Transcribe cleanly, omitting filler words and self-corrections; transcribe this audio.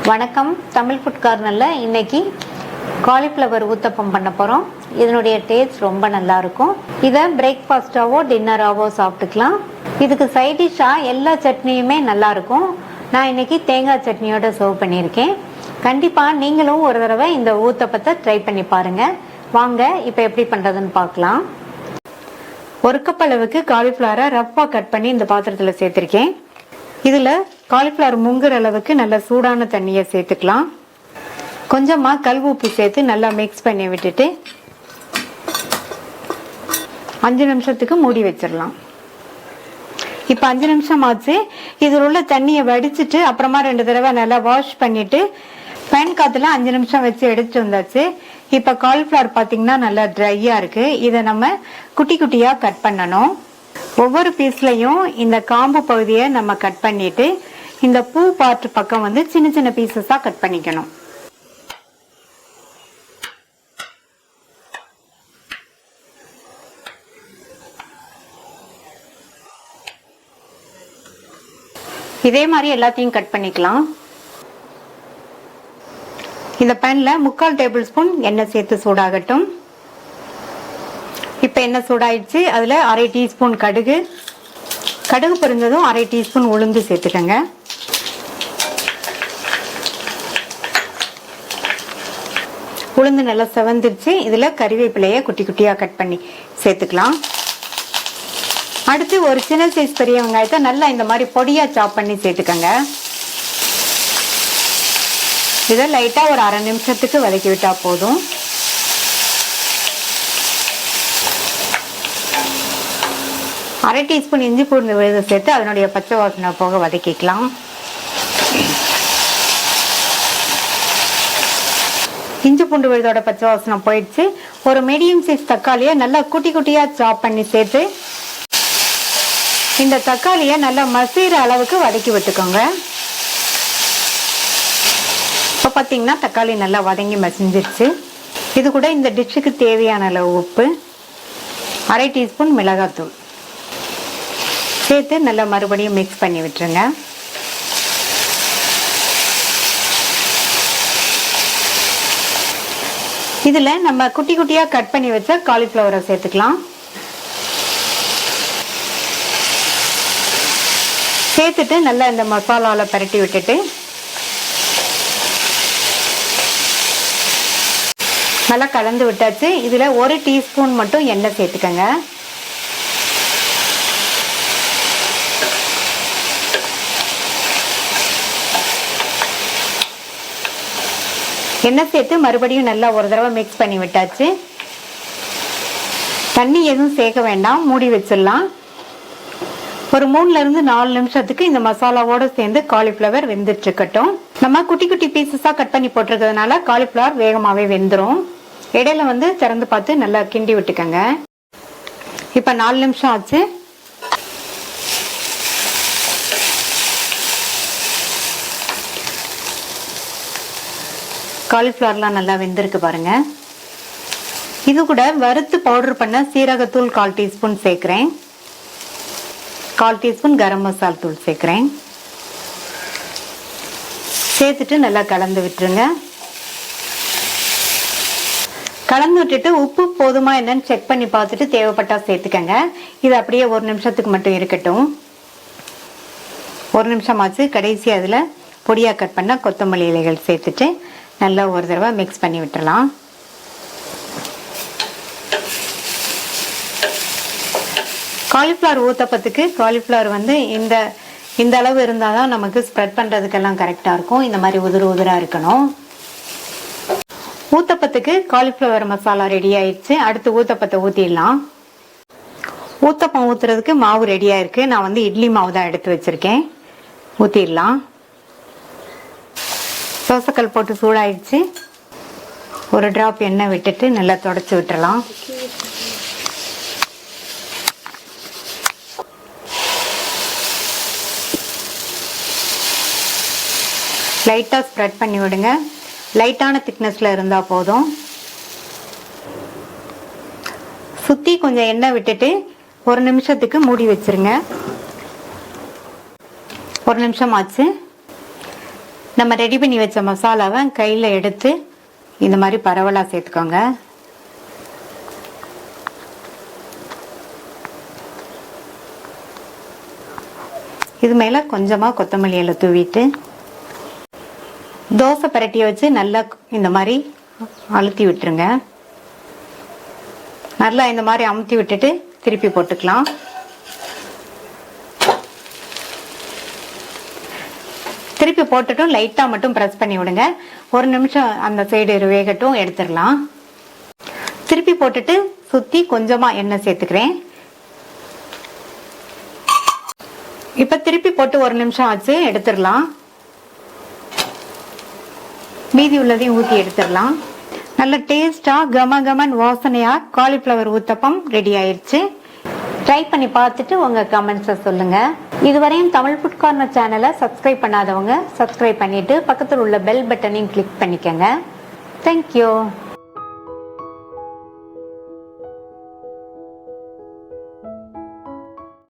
வணக்கம். தமிழ் ஃபுட் கார்னர்ல இன்னைக்கு காலிஃப்ளவர் ஊத்தப்பம் பண்ண போறோம். இதனுடைய டேஸ்ட் ரொம்ப நல்லா இருக்கும். இதை பிரேக்ஃபாஸ்டாவோ டின்னராவோ சாப்பிட்டுக்கலாம். இதுக்கு சைட் டிஷ்ஷா எல்லா சட்னியுமே நல்லா இருக்கும். நான் இன்னைக்கு தேங்காய் சட்னியோட சர்வ் பண்ணியிருக்கேன். கண்டிப்பா நீங்களும் ஒரு தடவை இந்த ஊத்தப்பத்தை ட்ரை பண்ணி பாருங்க. வாங்க இப்ப எப்படி பண்றதுன்னு பார்க்கலாம். ஒரு கப் அளவுக்கு காலிஃப்ளவரை ரஃப்பா கட் பண்ணி இந்த பாத்திரத்துல சேர்த்திருக்கேன். இதுல காலிஃப்ளவர் முங்குற அளவுக்கு நல்ல சூடான தண்ணியை சேர்த்துக்கலாம். கொஞ்சமா கல் உப்பு சேர்த்து நல்லா மிக்ஸ் பண்ணி விட்டுட்டு 5 நிமிஷத்துக்கு மூடி வச்சிடலாம். இப்ப 5 நிமிஷம் ஆச்சு. இதில் உள்ள தண்ணியை வடிச்சிட்டு அப்புறமா 2 தடவை நல்லா வாஷ் பண்ணிட்டு பேன் காத்துல 5 நிமிஷம் வச்சு எடுத்துட்டு வந்தாச்சு. இப்ப காலிஃப்ளவர் பாத்தீங்கன்னா நல்லா ட்ரையா இருக்கு. இதை நம்ம குட்டி குட்டியா கட் பண்ணணும். ஒவ்வொரு பீஸ்லயும் இந்த காம்பு பகுதியை நம்ம கட் பண்ணிட்டு இந்த பூ பார்ட் பக்கம் வந்து சின்ன சின்ன பீசஸா கட் பண்ணிக்கணும். இதே மாதிரி எல்லாத்தையும் கட் பண்ணிக்கலாம். இந்த பேன்ல 3/4 டேபிள் ஸ்பூன் எண்ணெய் சேர்த்து சூடாகட்டும். இப்ப எண்ணெய் சூடாயிடுச்சு. அதுல 1/2 டீஸ்பூன் கடுகு பொரிஞ்சதும் 1/2 டீஸ்பூன் உளுந்து சேர்த்துக்கங்க. உளுந்து நல்லா செவந்துருச்சு. இதுல கறிவேப்பிலைய குட்டி குட்டியா கட் பண்ணி சேர்த்துக்கலாம். அடுத்து ஒரு சின்ன சைஸ் பெரிய வெங்காயத்தை நல்லா இந்த மாதிரி பொடியா சாப் பண்ணி சேர்த்துக்கங்க. இதை லைட்டா ஒரு 1/2 நிமிஷத்துக்கு வதக்கி விட்டா போதும். அரை டீஸ்பூன் இஞ்சி பூண்டு விழுது சேர்த்து அதனுடைய பச்சை வாசனை போக வதக்கிக்கலாம். இஞ்சி பூண்டு விழுதோட பச்சை வாசனை போயிடுச்சு. ஒரு மீடியம் சைஸ் தக்காளியை நல்லா குட்டி குட்டியா சாப் பண்ணி சேர்த்து இந்த தக்காளியை நல்லா மசிற அளவுக்கு வதக்கி விட்டுக்கோங்க. இப்ப பாத்தீங்கன்னா தக்காளி நல்லா வதங்கி மசிஞ்சிருச்சு. இது கூட இந்த டிஷ்ஷுக்கு தேவையான அளவு உப்பு, 1/2 டீஸ்பூன் மிளகாத்தூள் சேர்த்து நல்லா மறுபடியும் மிக்ஸ் பண்ணி விட்டுருங்க. இதுல நம்ம குட்டி குட்டியா கட் பண்ணி வச்ச காலிஃப்ளவரை சேர்த்துக்கலாம். சேர்த்துட்டு நல்லா இந்த மசாலால பரட்டி விட்டுட்டு நல்லா கலந்து விட்டாச்சு. இதுல 1 டீஸ்பூன் மட்டும் எண்ணெய் சேர்த்துக்கங்க. எண்ணெய் சேர்த்து மறுபடியும் நல்லா ஒரு தடவை மிக்ஸ் பண்ணி விட்டாச்சு. தண்ணி எதுவும் சேர்க்க வேண்டாம், மூடி வச்சிடலாம். ஒரு 3ல இருந்து 4 நிமிஷத்துக்கு இந்த மசாலாவோட சேர்ந்து காலிஃப்ளவர் வெந்துட்டு இருக்கட்டும். நம்ம குட்டி குட்டி பீசஸா கட் பண்ணி போட்டிருக்கிறதுனால காலிஃப்ளவர் வேகமாவே வெந்துடும். இடையில வந்து திறந்து பார்த்து நல்லா கிண்டி விட்டுக்கங்க. இப்ப 4 நிமிஷம் ஆச்சு. காலிஃப்ளவர்லாம் நல்லா வெந்திருக்கு பாருங்க. இது கூட வறுத்து பவுடர் பண்ண சீரகத்தூள் 1/4 டீஸ்பூன் சேர்க்கிறேன். 1/4 டீஸ்பூன் கரம் மசாலா தூள் சேர்க்கிறேன். சேர்த்துட்டு நல்லா கலந்து விட்டுருங்க. கலந்து விட்டுட்டு உப்பு போதுமா என்னன்னு செக் பண்ணி பார்த்துட்டு தேவைப்பட்டா சேர்த்துக்கங்க. இது அப்படியே 1 நிமிஷத்துக்கு மட்டும் இருக்கட்டும். 1 நிமிஷம் ஆச்சு. கடைசி அதுல பொடியா கட் பண்ண கொத்தமல்லி இலைகள் சேர்த்துட்டு நல்லா ஒரு தடவை மிக்ஸ் பண்ணி விட்டுறலாம். காலிஃப்ளவர் ஊத்தப்பத்துக்கு காலிஃப்ளவர் வந்து இந்த அளவு இருந்தாதான் நமக்கு ஸ்ப்ரெட் பண்றதுக்கெல்லாம் கரெக்டா இருக்கும். இந்த மாதிரி உதிர உதிரா இருக்கணும். ஊத்தப்பத்துக்கு காலிஃப்ளவர் மசாலா ரெடி ஆயிடுச்சு. அடுத்து ஊத்தப்பத்தை ஊத்திடலாம். ஊத்தப்பம் ஊத்துறதுக்கு மாவு ரெடியா இருக்கு. நான் வந்து இட்லி மாவு தான் எடுத்து வச்சிருக்கேன். ஊத்திடலாம். தோசைக்கல் போட்டு சூடாயிடுச்சு. ஒரு டிராப் எண்ணெய் விட்டுட்டு நல்லா தொடச்சு விட்டுறலாம். லைட்டா ஸ்ப்ரெட் பண்ணி விடுங்க. லைட்டான திக்னஸ்ல இருந்தா போதும். சுத்தி கொஞ்சம் எண்ணெய் விட்டுட்டு 1 நிமிஷத்துக்கு மூடி வச்சிருங்க. 1 நிமிஷம் ஆச்சு. நம்ம ரெடி பண்ணி வச்ச மசாலாவை கையில எடுத்து இந்த மாதிரி பரவலா சேர்த்துக்கோங்க. இது மேல கொஞ்சமா கொத்தமல்லி இலை தூவிட்டு தோசை பரட்டியை வச்சு நல்லா இந்த மாதிரி அழுத்தி விட்டுருங்க. நல்லா இந்த மாதிரி அமுத்தி விட்டுட்டு திருப்பி போட்டுக்கலாம். திருப்பி போட்டுட்டும் லைட்டா மட்டும் பிரஸ் பண்ணி விடுங்க. ஒரு நிமிஷம் அந்த சைடு வேகட்டும், எடுத்துடலாம். திருப்பி போட்டுட்டு சுத்தி கொஞ்சமா எண்ணெய் சேர்த்துக்கிறேன். இப்ப திருப்பி போட்டு ஒரு நிமிஷம் ஆச்சு, எடுத்துடலாம். மீதி உள்ளதையும் ஊத்தி எடுத்துடலாம். நல்ல டேஸ்டா கம கமன் வாசனையா காலிஃபிளவர் ஊத்தப்பம் ரெடி ஆயிடுச்சு. ட்ரை பண்ணி பார்த்துட்டு உங்க கமெண்ட்ஸை சொல்லுங்க. இதுவரையும் தமிழ் ஃபுட் கார்னர் சேனலை சப்ஸ்கிரைப் பண்ணாதவங்க சப்ஸ்கிரைப் பண்ணிட்டு பக்கத்தில் உள்ள பெல் பட்டனையும் கிளிக் பண்ணிக்கங்க. தேங்க்யூ.